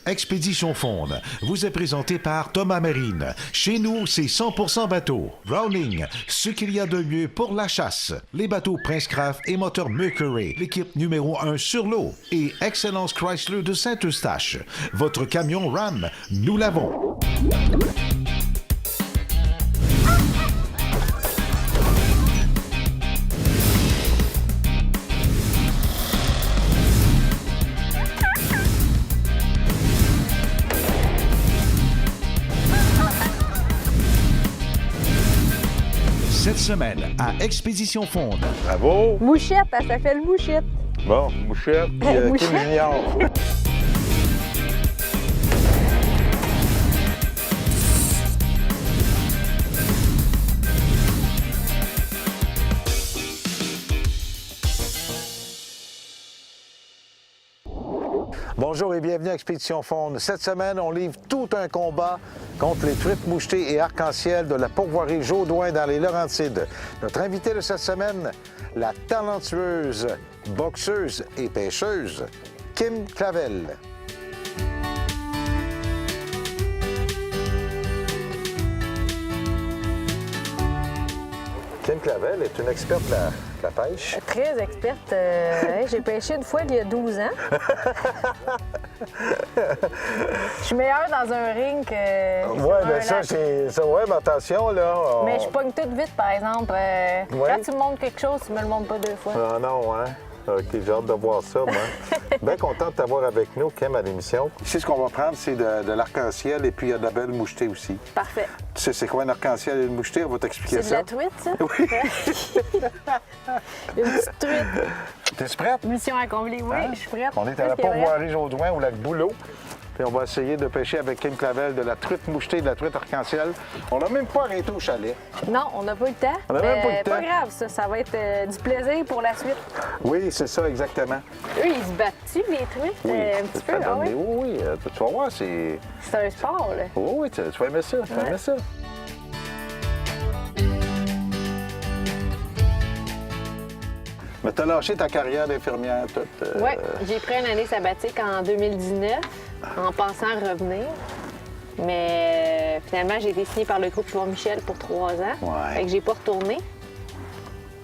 Expédition Faune vous est présenté par Thomas Marine. Chez nous, c'est 100% bateau. Browning, ce qu'il y a de mieux pour la chasse. Les bateaux Prince Craft et moteur Mercury, l'équipe numéro 1 sur l'eau. Et Excellence Chrysler de Saint-Eustache. Votre camion Ram, nous l'avons. Cette semaine, à Expédition Faune. Bravo! Mouchette, elle s'appelle Mouchette. Bon, Mouchette, puis Mouchette. Kim Junior. Bonjour et bienvenue à Expédition Faune. Cette semaine, on livre tout un combat contre les truites mouchetées et arc-en-ciel de la pourvoirie Jaudoin dans les Laurentides. Notre invité de cette semaine, la talentueuse boxeuse et pêcheuse Kim Clavel. Kim Clavel est une experte de la pêche. Très experte. J'ai pêché une fois il y a 12 ans. Je suis meilleure dans un ring que Oui, sur un bien ça, lac. c'est ça. Oui, mais attention, là. Mais je pogne tout vite, par exemple. Quand tu me montres quelque chose, tu me le montres pas deux fois. Ah non, hein? OK, j'ai hâte de voir ça, moi. Bien content de t'avoir avec nous, Kim, à l'émission. Ici, ce qu'on va prendre, c'est de l'arc-en-ciel et puis il y a de la belle mouchetée aussi. Parfait. Tu sais, c'est quoi un arc-en-ciel et une mouchetée? On va t'expliquer C'est de ça. la truite, ça? Oui. Une petite truite. T'es prête? Mission accomplie, oui, je suis prête. On est à la Qu'est-ce qu'il y a pourvoirie Jaudoin au lac Boulot. Puis on va essayer de pêcher avec Kim Clavel de la truite mouchetée, de la truite arc-en-ciel. On n'a même pas arrêté au chalet. Non, on n'a pas eu le temps. On n'a même pas eu le Pas temps. grave, ça va être du plaisir pour la suite. Oui, c'est ça, exactement. Eux, ils se battent-tu, les truites? Un petit peu, ça ah donne oui? des- oui, tu vas voir, c'est... C'est un sport, là. Oui, tu vas aimer ça, tu vas aimer ça. Mais t'as lâché ta carrière d'infirmière toute. Oui, j'ai pris une année sabbatique en 2019 en pensant revenir. Mais finalement, j'ai été signée par le groupe Claude Michel pour 3 ans. Ouais. Fait que j'ai pas retourné.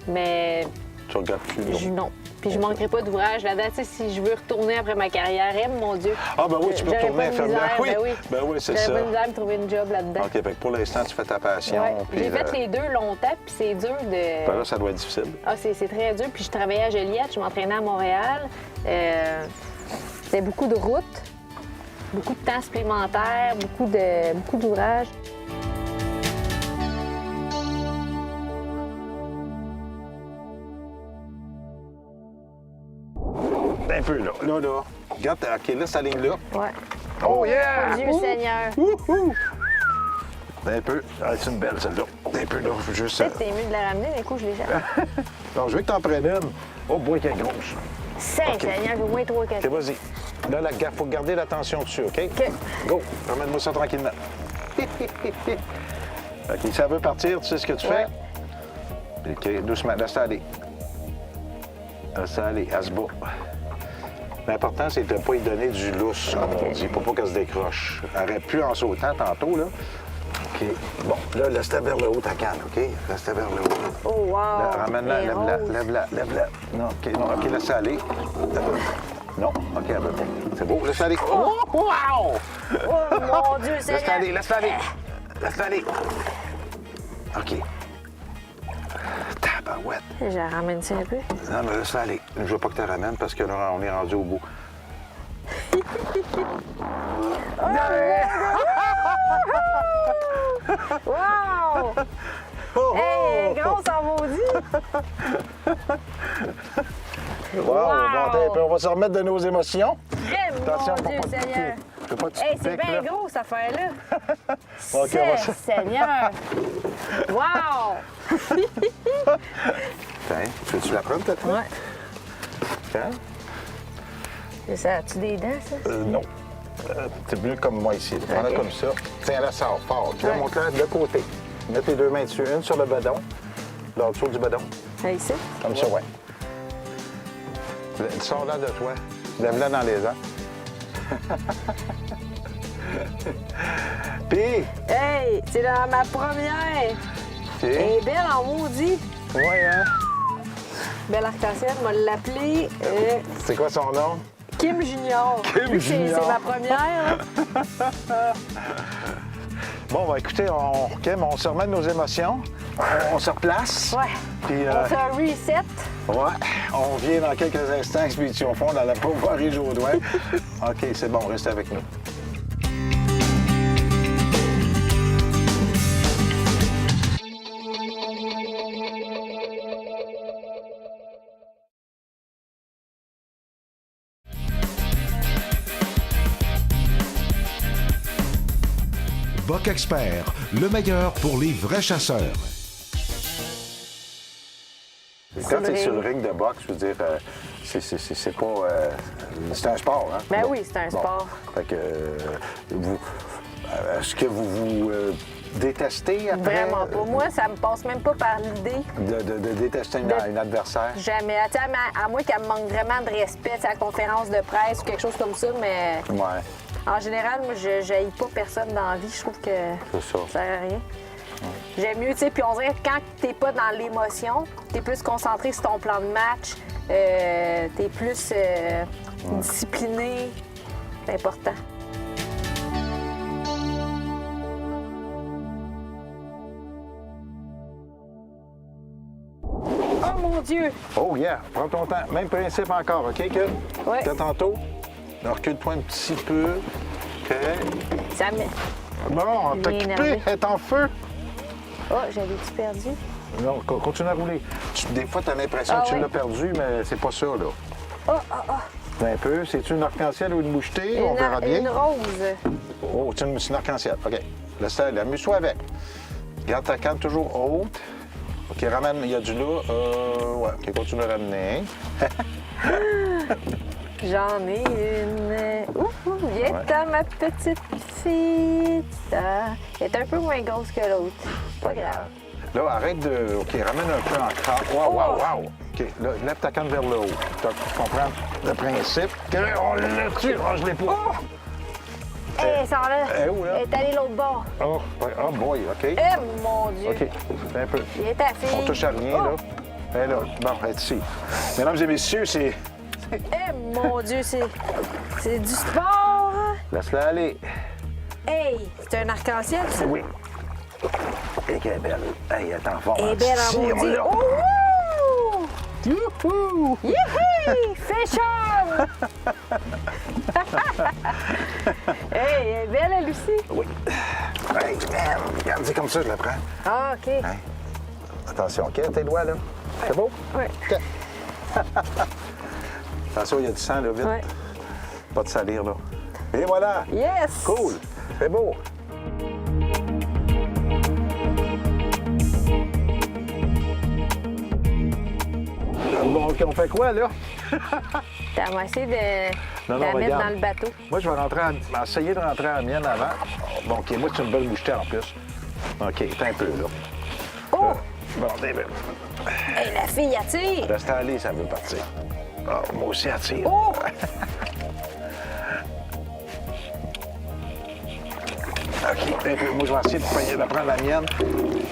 Mais Tu regardes plus, non? non. Puis je manquerai pas d'ouvrage là-dedans. Tu sais, si je veux retourner après ma carrière, mon Dieu. Ah, ben oui, tu peux j'aurais retourner pas de infirmière. misère, Oui, ben oui. ben oui, c'est J'aurais ça. pas de misère à me trouver une job là-dedans. OK, fait que pour l'instant, tu fais ta passion. Ouais. puis, J'ai fait les deux longtemps, puis c'est dur de... ben là, ça doit être difficile. Ah, c'est très dur. Puis je travaillais à Joliette, je m'entraînais à Montréal. C'était beaucoup de routes, beaucoup de temps supplémentaire, beaucoup d'ouvrages. Un peu, là. Là. Regarde, OK, là, cette ligne-là. Ouais. Oh, yeah! Dieu Seigneur. Wouhou! Un peu. Ah, c'est une belle, celle-là. Un peu, là. Juste... Peut-être c'est mieux de la ramener, d'un coup, je l'échappe. Non, je veux que t'en prennes une. Oh, boy, qu'elle est grosse. Saint OK. Seigneur, au moins 3 4. OK, vas-y. Là, faut garder l'attention dessus, OK? OK. Go! Ramène-moi ça tranquillement. OK, ça veut partir, tu sais ce que tu Ouais. fais? OK, doucement, laisse-la aller. Laisse-la aller, elle se bat. L'important, c'est de ne pas y donner du lousse, comme on dit, pour pas qu'elle se décroche. Elle aurait pu en sautant tantôt, là. OK. Bon, là, laisse-la vers le haut, ta canne, OK? Laisse-la vers le haut. Oh, wow. Là, ramène-la, Les lève-la, roses. lève-la. Non, OK, laisse-la aller. Non, OK, elle veut pas. C'est beau, laisse-la aller. Oh, wow! Oh, mon Dieu Laisse-la Seigneur. aller, laisse-la aller. Laisse-la aller. OK. Tabarouette. Je la ramène ça un peu. Non, mais laisse-la aller. Je veux pas que tu la ramènes parce que là, on est rendu au bout. Wow! Oh, Hey, grosse en maudit! Wow! Wow! Bon, attends, on va se remettre de nos émotions. Très Attention, mon faut Dieu pas te Seigneur! piquer. Je veux pas que tu Hey, te c'est piques, bien là. gros, cette affaire-là! OK, on va C'est Seigneur! Wow! Tiens, veux-tu la prendre, peut-être? Ouais. Tiens. Ça a-tu des dents, ça? Non. C'est mieux comme moi ici. Prends-la OK. comme ça. Tiens-la, sort, fort. Puis là, Ouais. monte-la de côté. Mets tes deux mains dessus. Une sur le bedon, l'autre dessous du bedon. Là, ici? Comme ça, ouais. Sors-la de toi. Lève-la dans les airs. Puis, Hey, c'est dans ma première. Elle est belle en maudit. ouais, hein? Belle arc-en-ciel, on va l'appeler C'est quoi son nom? Kim Junior. Kim Vu que Junior. C'est ma première. Bon, ben écoutez, Kim, on se remet de nos émotions. On se replace. Ouais. Puis, On fait un reset. ouais, on vient dans quelques instants, Expédition Fond, dans la Pauvoirie Jodoin. OK, c'est bon, reste avec nous. Buck Expert, le meilleur pour les vrais chasseurs. Quand tu es sur le ring de boxe, je veux dire, c'est pas. C'est un sport, hein? Ben Bon. oui, c'est un Bon. sport. Fait que. Est-ce que vous détestez après? Vraiment pas. Moi, ça me passe même pas par l'idée. De détester un adversaire? Jamais. Tu sais, à moins qu'elle me manque vraiment de respect, à la conférence de presse ou quelque chose comme ça, mais Ouais, en général, moi, je n'haïs pas personne dans la vie. Je trouve que c'est ça. ça sert à rien. J'aime mieux, tu sais, puis on dirait que quand t'es pas dans l'émotion, t'es plus concentré sur ton plan de match, t'es plus discipliné. C'est important. Oh mon Dieu! Oh, yeah, prends ton temps. Même principe encore, OK, Kim? Ouais. T'as tantôt. Recule-toi un petit peu. OK. Ça me... Bon, t'as Bien occupé, énervé. elle est en feu. Oh, j'avais-tu perdu? Non, continue à rouler. Des fois, t'as l'impression Ah que tu oui. l'as perdu, mais c'est pas ça, là. Oh, oh, oh! Un peu. C'est-tu une arc-en-ciel ou une mouchetée? On verra bien. Une rose. Oh, c'est une arc-en-ciel. OK. Laisse-la aller. Amuse-toi avec. Garde ta canne toujours haute. OK, ramène. Il y a du là. Ouais. OK, continue à ramener. J'en ai une. Ouh, viens Ouais. t'en, ma petite fille. Elle est un peu moins grosse que l'autre. Pas grave. Là, arrête de. OK, ramène un peu en crampe. Wow, wow, wow. OK, là, lève ta canne vers le haut. Tu comprends le principe? On l'a tué. Oh, je l'ai pas. Hé, ça là. Elle est où, là? Elle est allée l'autre bord. Oh, ouais. Oh, boy. OK. Eh, mon Dieu. OK, un peu. Viens ta fille. On touche à rien, Oh. là. Elle est là. Bon, elle est ici. Mesdames et messieurs, c'est. Eh, mon Dieu, c'est du sport. Laisse-la aller. Hey, c'est un arc-en-ciel, ça? Oui. Et qu'elle est belle. Hey, elle est en forme. Elle est belle Si, en on maudit. l'a. Oh! Youhou! Yihi! Fashion! Hey, elle est belle, elle aussi. Oui. Hey, man, regarde, c'est comme ça, je la prends. Ah, OK. Hein? Attention, OK, tes doigts, là. C'est beau? Oui. OK. Attention, il y a du sang, là, vite. Ouais. Pas de salir, là. Et voilà! Yes! Cool! C'est beau! Bon, OK, on fait quoi, là? T'as essayé de Non, la non, mettre regarde. dans le bateau. Moi, je vais essayer de rentrer à la mienne avant. Bon, OK, moi, c'est une belle mouchetée en plus. OK, t'es un peu, là. Oh! Bon, t'es belle. Hey, la fille attire! Laisse aller, ça veut partir. Ah, moi aussi, elle tire. Oh! OK, un peu. Moi, je vais essayer de prendre la mienne.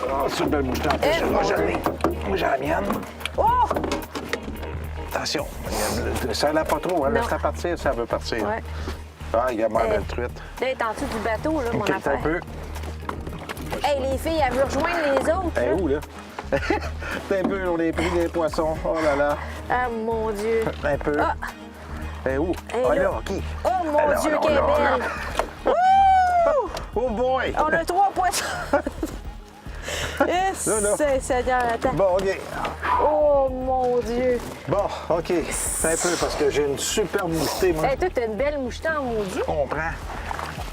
Oh, c'est une belle mouchetée en plus. Eh, Moi, je l'ai. Moi, j'ai la mienne. Oh! Attention, ça n'a pas trop, hein. Non. Laisse-la partir, ça veut partir. Ouais. Ah, il y a ma Eh. belle truite. Là, elle est en dessous du bateau, là, mon OK, t'es un affaire. peu. Hey, les filles, elles veulent rejoindre les autres. Elle est là. où, là? T'es un peu, on a pris des poissons. Oh là là. Ah, mon Dieu. Un peu. Ah! Elle est où? Elle est Ah, là. là, OK. Oh, mon Ah, là, Dieu, là, qu'elle est là, là. belle. Wouh! Oh boy! On a 3 poissons. Eh, Là, là. Seigneur, attends. Bon, OK. Oh, mon Dieu. Bon, OK. C'est un peu parce que j'ai une super mouchetée, moi. Hey, toi, t'as une belle mouchetée en maudit. Je comprends.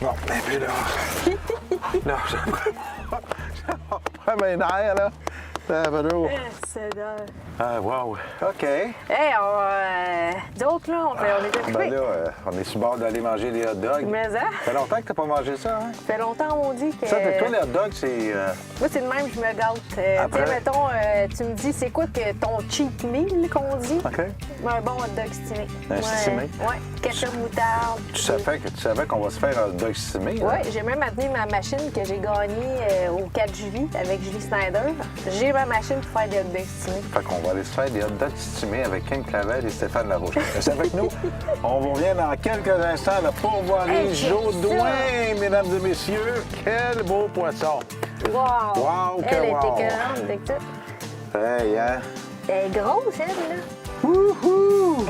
Bon, un peu là. Là, je prends mes nerfs, là. Ah, ben là. C'est dingue. Ah, wow. OK. Hey, d'autres, là, on est occupés. Ben là, on est sur le bord d'aller manger des hot dogs. Mais ça, Ça fait longtemps que t'as pas mangé ça, hein? ça fait longtemps, on dit que... Ça, toi, les hot dogs, c'est... Moi, c'est de même, je me gâte. Tu Après? sais, mettons, tu me dis, c'est quoi que ton cheat meal qu'on dit? OK. Un bon hot dog stimé. Un stimé? Oui, ketchup, moutarde. Tu savais qu'on va se faire un hot dog stimé, hein? Oui, j'ai même amené ma machine que j'ai gagnée au 4 juillet avec Julie Snyder. J'ai ma machine pour faire des hot dogs stimés. Fait qu'on va aller se faire des hot dogs stimés avec Ken Clavel et Stéphane Larouche. Restez avec nous. On vous revient dans quelques instants là, pour voir Hey, les c'est Jaudoin, ça. mesdames et messieurs. Quel beau poisson. Wow! Wow, que Elle wow. était écœurante avec tout. Hey, hein? Elle est grosse, elle, là. Wouhou!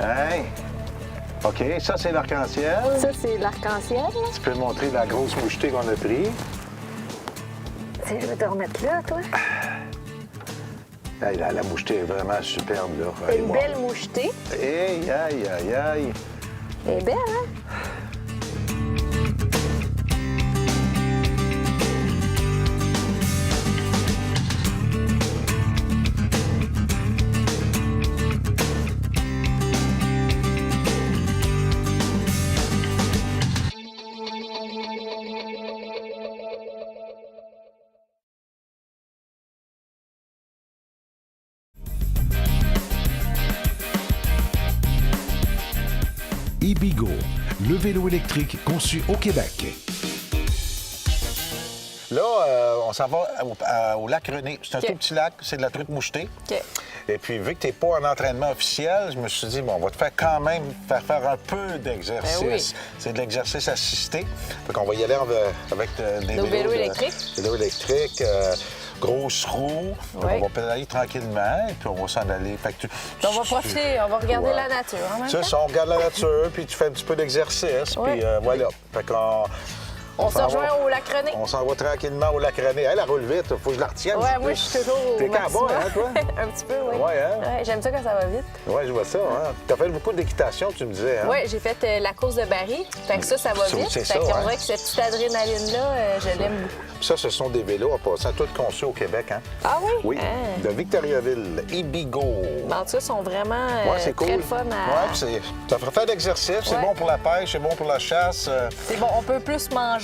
Hey. Hey! OK, ça, c'est l'arc-en-ciel. Ça, c'est l'arc-en-ciel, là. Tu peux montrer la grosse mouchetée qu'on a prise. Tiens, je vais te remettre là, toi. Hey, la mouchetée est vraiment superbe, là. C'est Hey, une wow. belle mouchetée. Hey, aïe, aïe, aïe. Elle est belle, hein? Ibigo, le vélo électrique conçu au Québec. Là, on s'en va au lac René. C'est un OK. tout petit lac, c'est de la truite mouchetée. OK. Et puis, vu que tu n'es pas en entraînement officiel, je me suis dit, bon, on va te faire quand même faire un peu d'exercice. Ben oui. C'est de l'exercice assisté. Fait qu'on va y aller avec des Nos vélos électriques. Des vélos électriques, grosses roues. Fait Oui. On va pédaler tranquillement et puis on va s'en aller. Fait que On va profiter, on va regarder Ouais. la nature en même C'est temps. ça, on regarde la nature, puis tu fais un petit peu d'exercice, Ouais. puis voilà. Fait qu'on... On se s'en rejoint va- au lac René. On s'en va tranquillement au lac René. Elle roule vite, faut que je la retienne. Ouais, moi, je suis toujours au T'es maximum. cowboy, hein, toi? Un petit peu, oui. Ouais, hein? Ouais, j'aime ça quand ça va vite. Ouais, je vois ça. Hein? Tu as fait beaucoup d'équitation, tu me disais. Hein? Oui, j'ai fait la course de Barry. Fait que ça va Ça, vite. c'est Fait ça, qu'on hein? dirait que cette petite adrénaline-là, je l'aime beaucoup. Ça, ce sont des vélos, en passant, tous conçus au Québec. Hein? Ah oui? Oui, Ah. de Victoriaville, Ibigo. Ben, en tout cas, ils sont vraiment Ouais, c'est cool. très le fun à... Ouais, puis ça ferait faire d'exercice, c'est Ouais. bon pour la pêche, c'est bon pour la chasse. C'est bon, on peut plus manger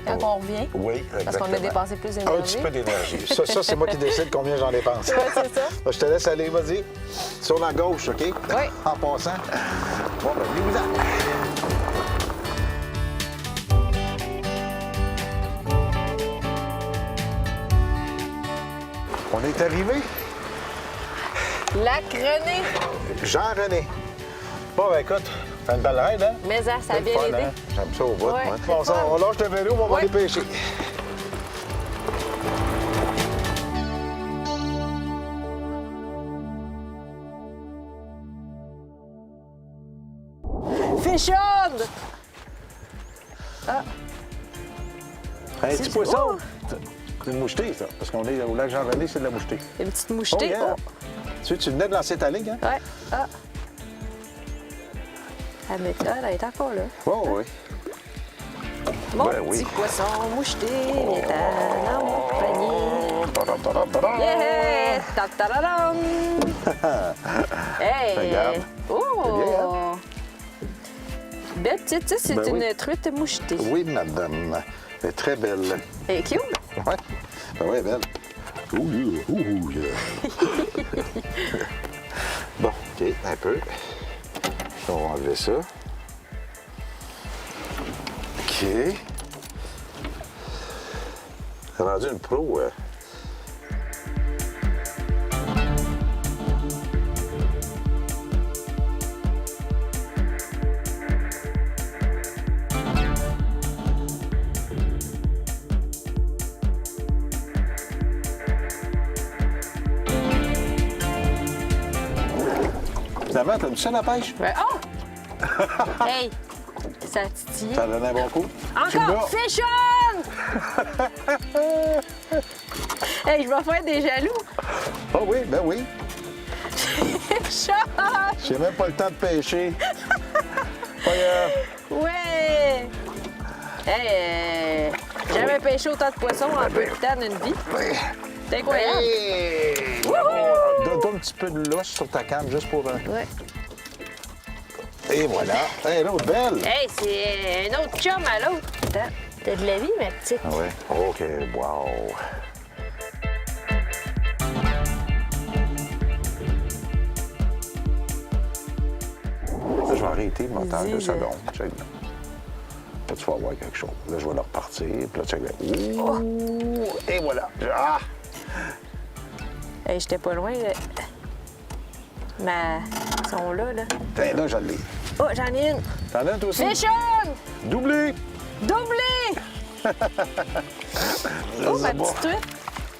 quand on revient. Oui, exactement. Parce qu'on a dépensé plus Un d'énergie. petit peu d'énergie. Ça c'est moi qui décide combien j'en dépense. Ouais, c'est ça. Je te laisse aller, vas-y. Sur la gauche, OK? Oui. En passant. Bon, ben, venez-vous-en. On est arrivé. Lac René. Jean-René. Bon, ben écoute, fais une belle ride, hein? Mais ça a C'est le bien fun, aidé. hein? J'aime ça au bout, Ouais, moi. c'est Bon, le ça, fun. on lâche le vélo, on va Ouais. aller pêcher. Fish on! Un petit C'est poisson. beau. C'est une mouchetée, ça. Parce qu'on est au lac Jean-René, c'est de la mouchetée. Une petite mouchetée. Oh, yeah. Tu venais de lancer ta ligne, hein? Ouais. Ah. La méthode, elle est encore là. Oh, oui. Mon Ben petit oui. poisson moucheté est dans mon panier. Yeah! Ta-ta-da-dam! Hey! Regarde. Oh! C'est bien, hein? Belle petite, ça, c'est Ben une oui. truite mouchetée. Oui, madame. Elle est très belle. Elle est cute. Ouais. Ben oui, belle. Ouh, yeah. Bon, OK, un peu. On va enlever ça. OK. C'est rendu une pro. Finalement, t'as mis ça la pêche? Ouais. Oh! Hey! Ça titille. Ça donne un bon coup? Tu l'as? Encore! Fish on! Hey, je vais faire des jaloux. Ah oui, ben oui. Fish on! J'ai même pas le temps de pêcher. Pas grave. Ouais! Hey, jamais pêché autant de poissons en peu de temps d'une vie. C'est incroyable. Hey! Donne un petit peu de lousse sur ta canne juste pour... Ouais. Et voilà. Hey, l'autre belle. Hey, c'est un autre chum à l'autre. Attends, t'as de la vie, ma petite. Ah ouais. OK, wow. Là, je vais arrêter le moteur 2 secondes. Check là. Là, tu vas voir quelque chose. Là, je vais le repartir. Puis là, check là. Ouh! Et voilà. Ah! Hey, j'étais pas loin. Mais ils sont là, là. Tiens, là, je l'ai. Oh, j'en ai une. T'en as toi aussi? Fish on! Doublé! Doublé! Oh, ma petite truite.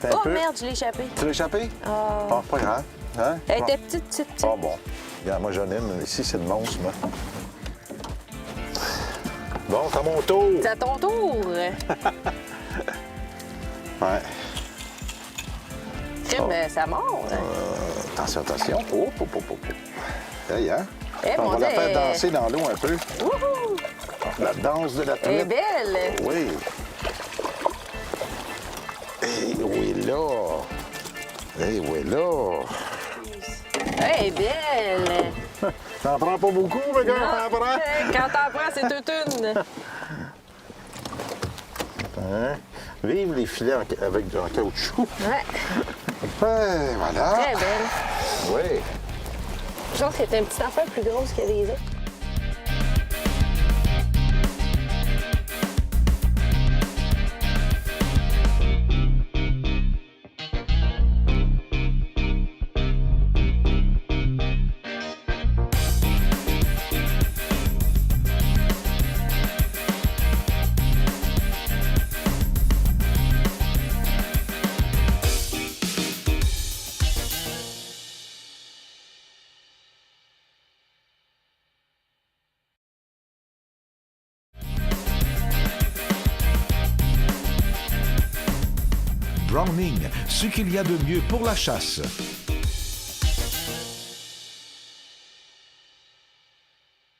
T'as un Oh, peu. merde, je l'ai échappé. Tu l'as échappé? Oh. Ah, pas grave. Hein? Elle était petite, petite, petite. Ah bon. Regarde, moi, j'en ai une. Ici, c'est le monstre, moi. Bon, c'est à mon tour. C'est à ton tour. Ouais. Crème, ça mord. Attention, attention. Oh, oh, oh, oh, oh. Hey, hein? Eh, On mon va la Dieu, faire danser dans l'eau un peu. Wouhou! La danse de la Elle est truite. belle. Oui. Et oui, là. Et oui, là. Elle est belle. T'en prends pas beaucoup, mais quand t'en prends. Quand t'en prends, c'est toute une. Hein? Vive les filets avec du caoutchouc. Ouais, Ouais, voilà. très belle. Oui. Je pense que c'est une petite affaire plus grosse que les autres. Browning, ce qu'il y a de mieux pour la chasse.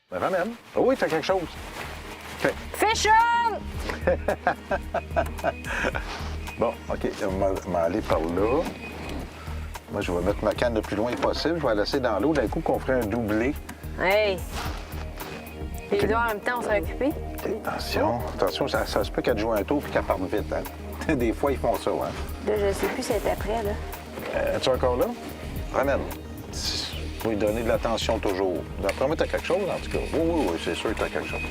Ben, ramène. Oui, t'as quelque chose. OK. Fish on! Bon, OK. On va aller par là. Moi, je vais mettre ma canne le plus loin possible. Je vais la laisser dans l'eau. D'un coup, qu'on ferait un doublé. Hey! Les deux en même temps, on s'est occupés. OK, attention. Attention, ça se peut qu'elle joue un tour et qu'elle parte vite. Hein? Des fois, ils font ça. Hein? Là, je sais plus si elle est après, là. Es-tu encore là? Ramène. Faut lui donner de l'attention toujours. D'après moi, t'as quelque chose, en tout cas. Oui, oui, oui, c'est sûr que t'as quelque chose.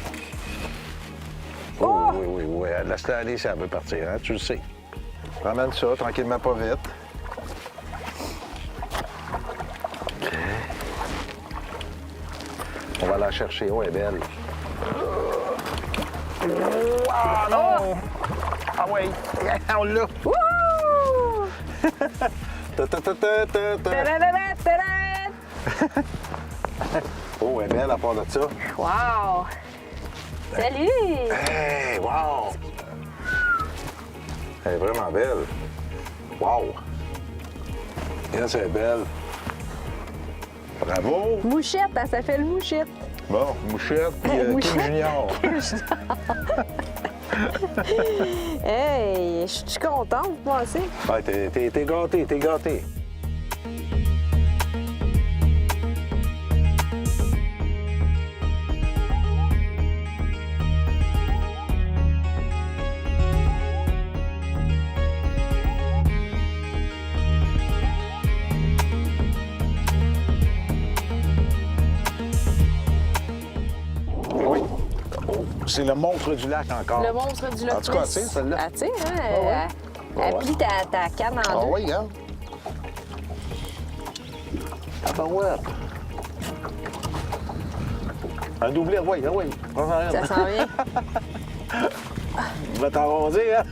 Oh! Oui, oui, oui. Laisse-la aller si elle veut partir, hein? Tu le sais. Ramène ça, tranquillement, pas vite. OK. On va la chercher. Oh, elle est belle. Ah, non! Ah oui! On l'a! Wouhou! Ta-ta-ta-ta-ta-ta. Tadadada, tadad! Oh, elle est belle à part de ça. Wow! Salut! Hey, wow! Elle est vraiment belle. Wow! Regarde, c'est belle. Bravo! Mouchette, hein, ça fait le mouchette. Bon, Mouchette puis Kim Mouchette. Junior. Hey, je suis contente, vous pensez? Ouais, t'es gâté, t'es gâté. Oui. Oh, c'est le monstre du lac encore. Le monstre du Loch En tout cas, Ness. tu sais, celle-là. Ah, tu sais, hein? ouais. Elle Ouais. plie ta canne en Ah deux. oui, regarde. Ah ben ouais. Un doublé, oui, oui. Ça sent bien. Tu vas t'arroser, hein?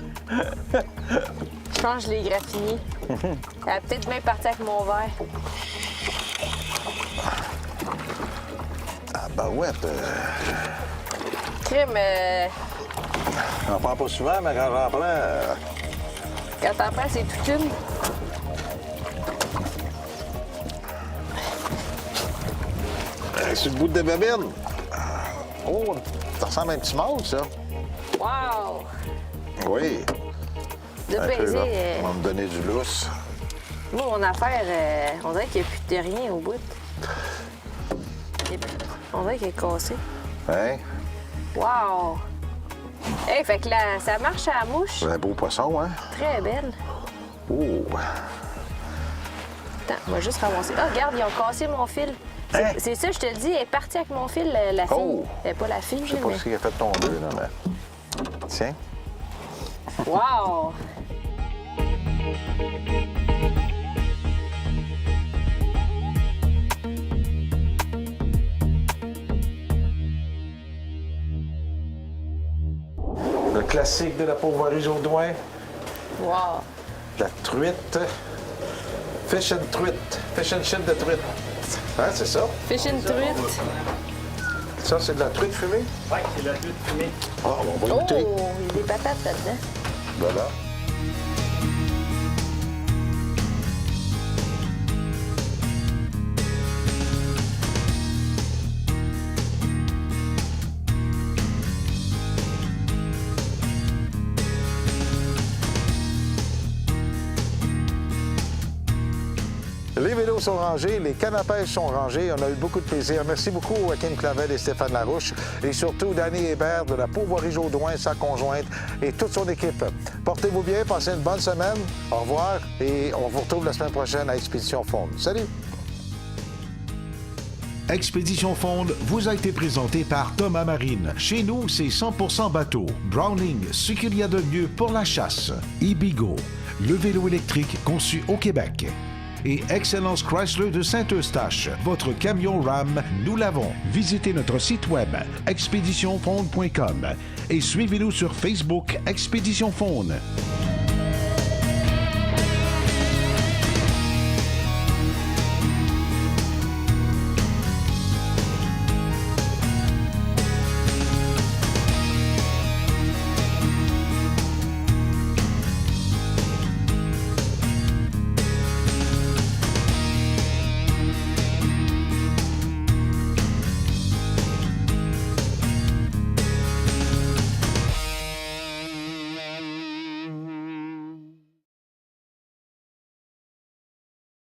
Je pense que je l'ai graffiné. Elle a peut-être même parti avec mon verre. Ah ben ouais. Crime, J'en prends pas souvent, mais quand j'en prends... quand t'en prends, c'est toute une. Sur le bout de babine. Oh, ça ressemble à un petit mâle, ça. Wow! Oui. De Un peu, baiser. là. On va me donner du lousse. Moi, mon affaire, on dirait qu'il n'y a plus de rien au bout. On dirait qu'il est cassé. Hein? Wow! Hey, fait que là, ça marche à la mouche. C'est un beau poisson, hein? Très belle. Oh! Attends, on va juste ramasser. Ah, regarde, ils ont cassé mon fil. C'est Hein? c'est ça, je te le dis, elle est partie avec mon fil, la fille. Oh! Pas la fille, Je sais pas mais... ce qu'il a fait tomber, là, mais... Tiens. Wow! Le classique de la Pauvoirie Jourdouin, Wow! la truite. Fish and truite. Fish and shit de truite. Hein, c'est ça? Fish and truite. Ça, c'est de la truite fumée? Oui, c'est la truite fumée. Ah, on va Oh, goûter. il y a des patates là-dedans. Voilà. Les vélos sont rangés, les cannes à pêche sont rangées. On a eu beaucoup de plaisir. Merci beaucoup Joaquin Clavel et Stéphane Larouche. Et surtout Danny Hébert de la Pauvoirie Jourdouin, sa conjointe et toute son équipe. Portez-vous bien, passez une bonne semaine. Au revoir et on vous retrouve la semaine prochaine à Expédition Faune. Salut! Expédition Fonde vous a été présenté par Thomas Marine. Chez nous, c'est 100% bateau. Browning, ce qu'il y a de mieux pour la chasse. Ibigo, le vélo électrique conçu au Québec. Et Excellence Chrysler de Saint-Eustache. Votre camion RAM, nous l'avons. Visitez notre site web expéditionfonde.com et suivez-nous sur Facebook Expédition Faune.